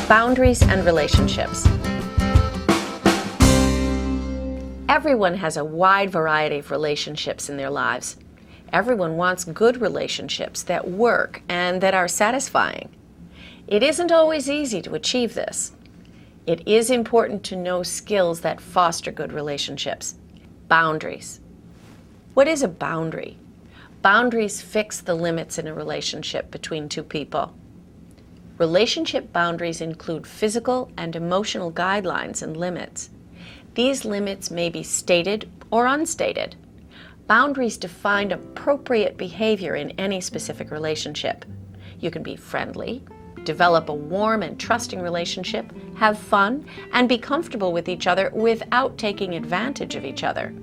Boundaries and relationships. Everyone has a wide variety of relationships in their lives. Everyone wants good relationships that work and that are satisfying. It isn't always easy to achieve this. It is important to know skills that foster good relationships. Boundaries. What is a boundary? Boundaries fix the limits in a relationship between two people. Relationship boundaries include physical and emotional guidelines and limits. These limits may be stated or unstated. Boundaries define appropriate behavior in any specific relationship. You can be friendly, develop a warm and trusting relationship, have fun, and be comfortable with each other without taking advantage of each other.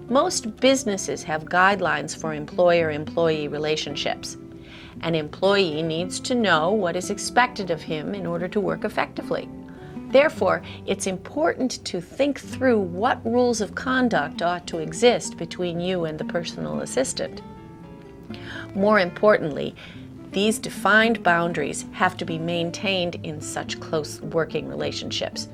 Most businesses have guidelines for employer-employee relationships. An employee needs to know what is expected of him in order to work effectively. Therefore, it's important to think through what rules of conduct ought to exist between you and the personal assistant. More importantly, these defined boundaries have to be maintained in such close working relationships.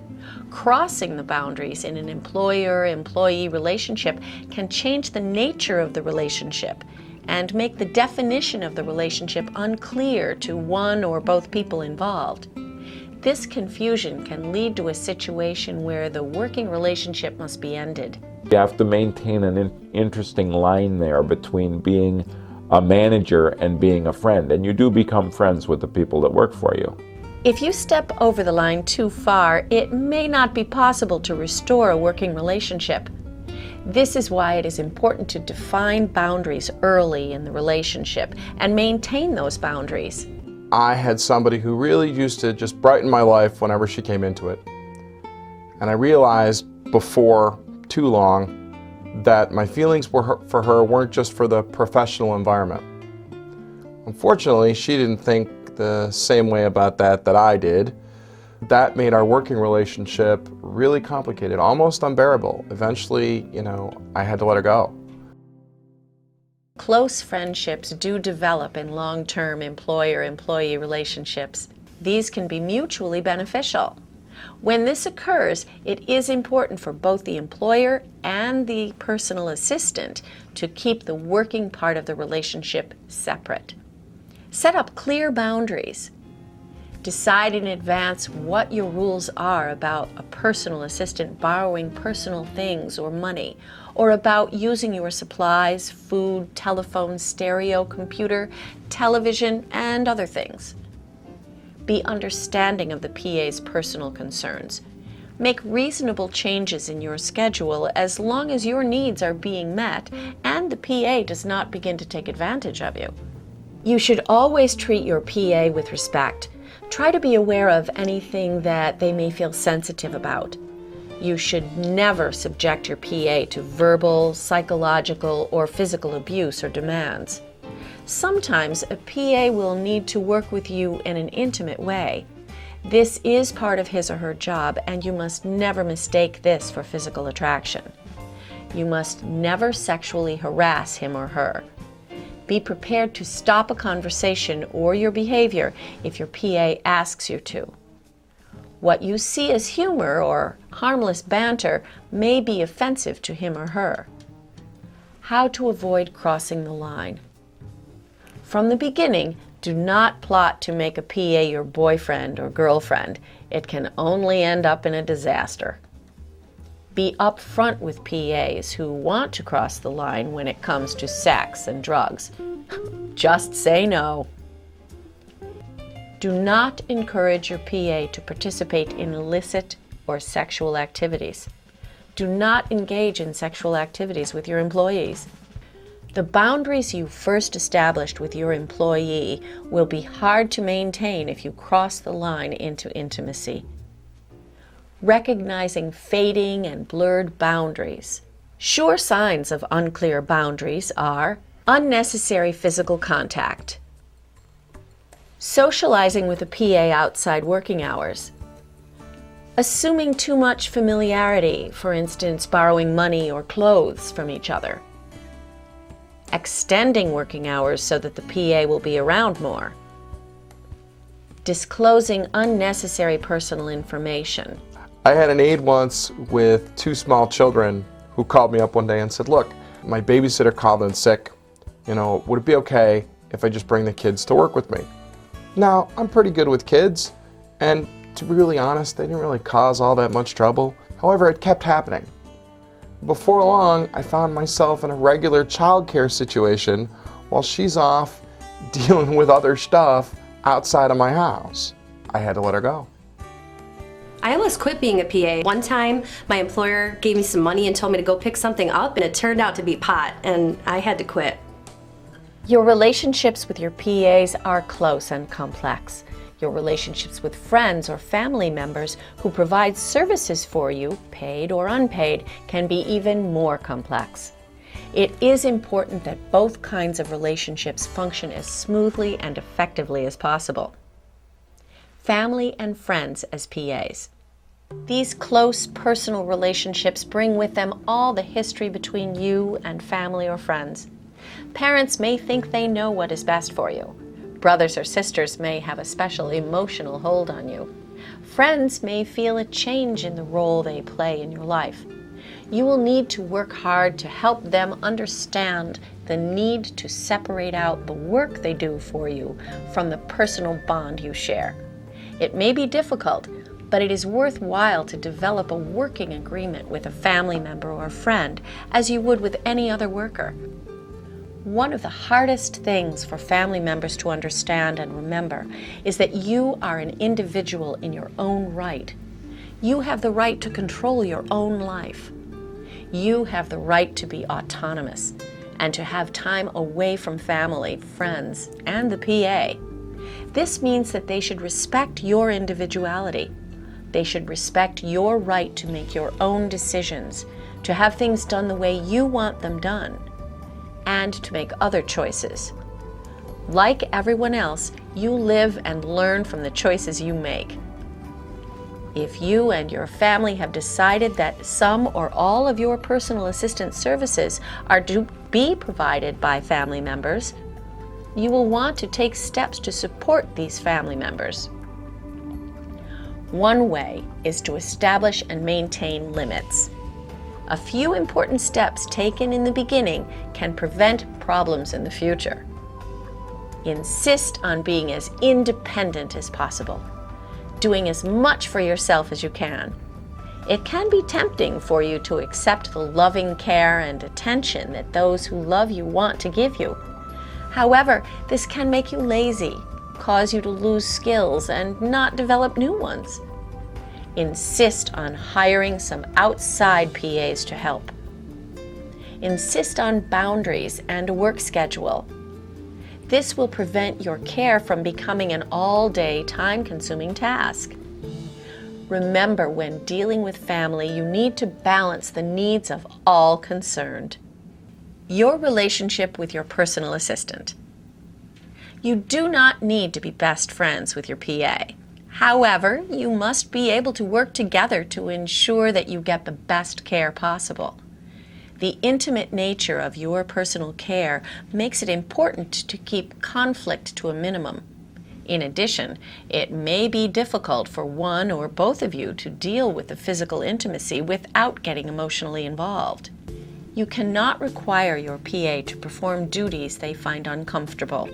Crossing the boundaries in an employer-employee relationship can change the nature of the relationship and make the definition of the relationship unclear to one or both people involved. This confusion can lead to a situation where the working relationship must be ended. You have to maintain an interesting line there between being a manager and being a friend, and you do become friends with the people that work for you. If you step over the line too far, it may not be possible to restore a working relationship. This is why it is important to define boundaries early in the relationship and maintain those boundaries. I had somebody who really used to just brighten my life whenever she came into it. And I realized before too long that my feelings for her weren't just for the professional environment. Unfortunately, she didn't think the same way about that I did. That made our working relationship really complicated, almost unbearable. Eventually, I had to let her go. Close friendships do develop in long-term employer-employee relationships. These can be mutually beneficial. When this occurs, it is important for both the employer and the personal assistant to keep the working part of the relationship separate. Set up clear boundaries. Decide in advance what your rules are about a personal assistant borrowing personal things or money, or about using your supplies, food, telephone, stereo, computer, television, and other things. Be understanding of the PA's personal concerns. Make reasonable changes in your schedule as long as your needs are being met and the PA does not begin to take advantage of you. You should always treat your PA with respect. Try to be aware of anything that they may feel sensitive about. You should never subject your PA to verbal, psychological, or physical abuse or demands. Sometimes a PA will need to work with you in an intimate way. This is part of his or her job, and you must never mistake this for physical attraction. You must never sexually harass him or her. Be prepared to stop a conversation or your behavior if your PA asks you to. What you see as humor or harmless banter may be offensive to him or her. How to avoid crossing the line. From the beginning, do not plot to make a PA your boyfriend or girlfriend. It can only end up in a disaster. Be upfront with PAs who want to cross the line when it comes to sex and drugs. Just say no. Do not encourage your PA to participate in illicit or sexual activities. Do not engage in sexual activities with your employees. The boundaries you first established with your employee will be hard to maintain if you cross the line into intimacy. Recognizing fading and blurred boundaries. Sure signs of unclear boundaries are unnecessary physical contact, socializing with a PA outside working hours, assuming too much familiarity, for instance, borrowing money or clothes from each other, extending working hours so that the PA will be around more, disclosing unnecessary personal information. I had an aide once with 2 small children who called me up one day and said, look, my babysitter called in sick. Would it be okay if I just bring the kids to work with me? Now, I'm pretty good with kids, and to be really honest, they didn't really cause all that much trouble. However, it kept happening. Before long, I found myself in a regular childcare situation while she's off dealing with other stuff outside of my house. I had to let her go. I almost quit being a PA. One time, my employer gave me some money and told me to go pick something up, and it turned out to be pot, and I had to quit. Your relationships with your PAs are close and complex. Your relationships with friends or family members who provide services for you, paid or unpaid, can be even more complex. It is important that both kinds of relationships function as smoothly and effectively as possible. Family and friends as PAs. These close personal relationships bring with them all the history between you and family or friends. Parents may think they know what is best for you. Brothers or sisters may have a special emotional hold on you. Friends may feel a change in the role they play in your life. You will need to work hard to help them understand the need to separate out the work they do for you from the personal bond you share. It may be difficult, but it is worthwhile to develop a working agreement with a family member or friend as you would with any other worker. One of the hardest things for family members to understand and remember is that you are an individual in your own right. You have the right to control your own life. You have the right to be autonomous and to have time away from family, friends, and the PA. This means that they should respect your individuality. They should respect your right to make your own decisions, to have things done the way you want them done, and to make other choices. Like everyone else, you live and learn from the choices you make. If you and your family have decided that some or all of your personal assistance services are to be provided by family members, you will want to take steps to support these family members. One way is to establish and maintain limits. A few important steps taken in the beginning can prevent problems in the future. Insist on being as independent as possible, doing as much for yourself as you can. It can be tempting for you to accept the loving care and attention that those who love you want to give you. However, this can make you lazy, cause you to lose skills and not develop new ones. Insist on hiring some outside PAs to help. Insist on boundaries and a work schedule. This will prevent your care from becoming an all-day, time-consuming task. Remember, when dealing with family, you need to balance the needs of all concerned. Your relationship with your personal assistant. You do not need to be best friends with your PA. However, you must be able to work together to ensure that you get the best care possible. The intimate nature of your personal care makes it important to keep conflict to a minimum. In addition, it may be difficult for one or both of you to deal with the physical intimacy without getting emotionally involved. You cannot require your PA to perform duties they find uncomfortable.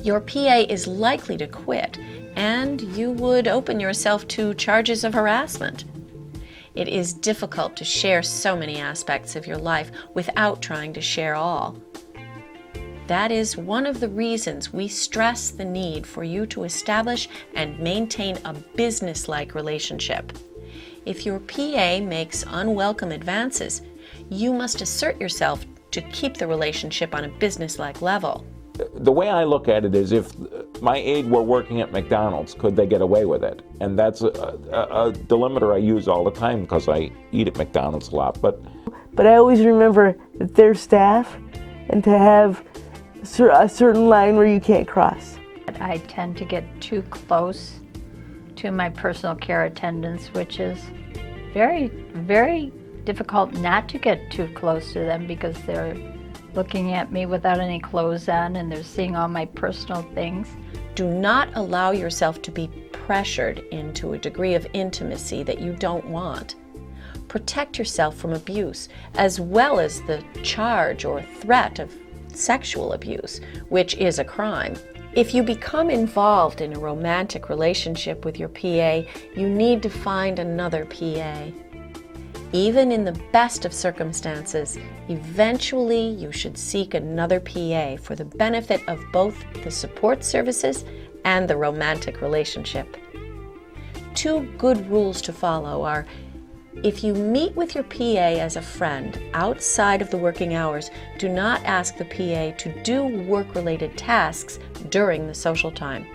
Your PA is likely to quit, and you would open yourself to charges of harassment. It is difficult to share so many aspects of your life without trying to share all. That is one of the reasons we stress the need for you to establish and maintain a business-like relationship. If your PA makes unwelcome advances, you must assert yourself to keep the relationship on a business-like level. The way I look at it is, if my aide were working at McDonald's, could they get away with it? And that's a delimiter I use all the time because I eat at McDonald's a lot. But I always remember that they're staff and to have a certain line where you can't cross. I tend to get too close to my personal care attendants, which is very, very difficult not to get too close to them because they're looking at me without any clothes on and they're seeing all my personal things. Do not allow yourself to be pressured into a degree of intimacy that you don't want. Protect yourself from abuse, as well as the charge or threat of sexual abuse, which is a crime. If you become involved in a romantic relationship with your PA, you need to find another PA. Even in the best of circumstances, eventually you should seek another PA for the benefit of both the support services and the romantic relationship. 2 good rules to follow are: if you meet with your PA as a friend outside of the working hours, do not ask the PA to do work-related tasks during the social time.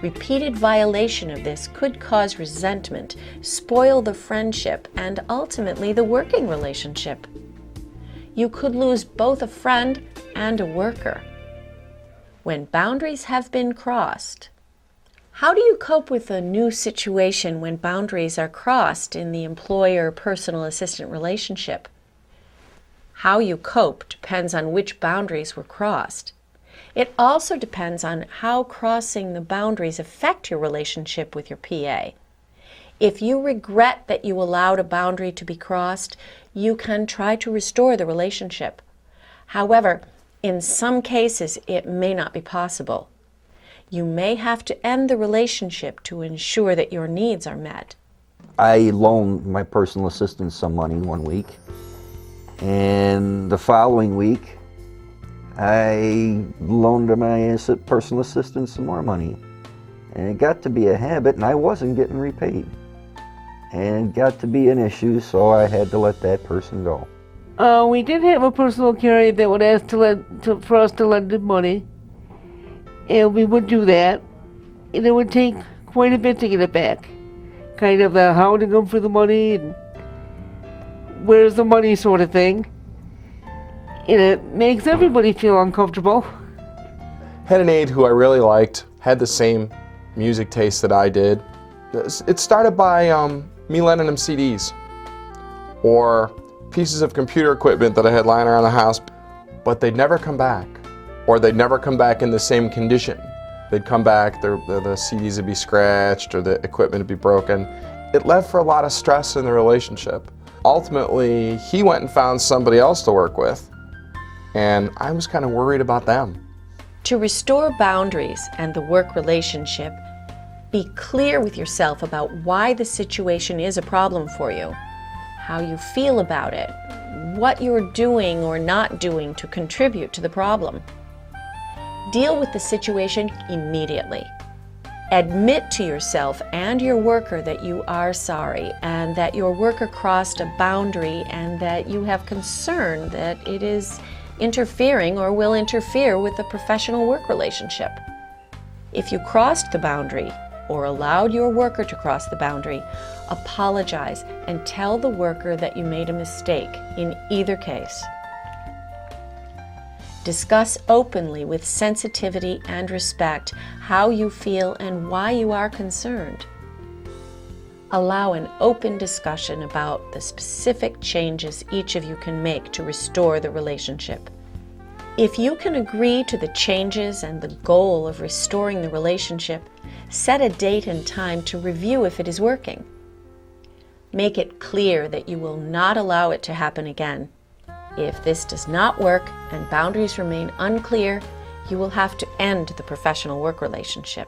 Repeated violation of this could cause resentment, spoil the friendship, and ultimately the working relationship. You could lose both a friend and a worker. When boundaries have been crossed, how do you cope with a new situation when boundaries are crossed in the employer-personal assistant relationship? How you cope depends on which boundaries were crossed. It also depends on how crossing the boundaries affect your relationship with your PA. If you regret that you allowed a boundary to be crossed, you can try to restore the relationship. However, in some cases, it may not be possible. You may have to end the relationship to ensure that your needs are met. I loaned my personal assistant some money one week, and the following week, I loaned my personal assistant some more money. And it got to be a habit, and I wasn't getting repaid. And it got to be an issue, so I had to let that person go. We did have a personal carrier that would ask for us to lend him money, and we would do that, and it would take quite a bit to get it back. Kind of hounding him for the money, and where's the money sort of thing. And it makes everybody feel uncomfortable. Had an aide who I really liked, had the same music taste that I did. It started by me lending him CDs or pieces of computer equipment that I had lying around the house, but they'd never come back, or they'd never come back in the same condition. They'd come back, the CDs would be scratched or the equipment would be broken. It led for a lot of stress in the relationship. Ultimately, he went and found somebody else to work with, and I was kind of worried about them. To restore boundaries and the work relationship, be clear with yourself about why the situation is a problem for you, how you feel about it, what you're doing or not doing to contribute to the problem. Deal with the situation immediately. Admit to yourself and your worker that you are sorry and that your worker crossed a boundary and that you have concern that it is interfering or will interfere with the professional work relationship. If you crossed the boundary or allowed your worker to cross the boundary, apologize and tell the worker that you made a mistake in either case. Discuss openly with sensitivity and respect how you feel and why you are concerned. Allow an open discussion about the specific changes each of you can make to restore the relationship. If you can agree to the changes and the goal of restoring the relationship, set a date and time to review if it is working. Make it clear that you will not allow it to happen again. If this does not work and boundaries remain unclear, you will have to end the professional work relationship.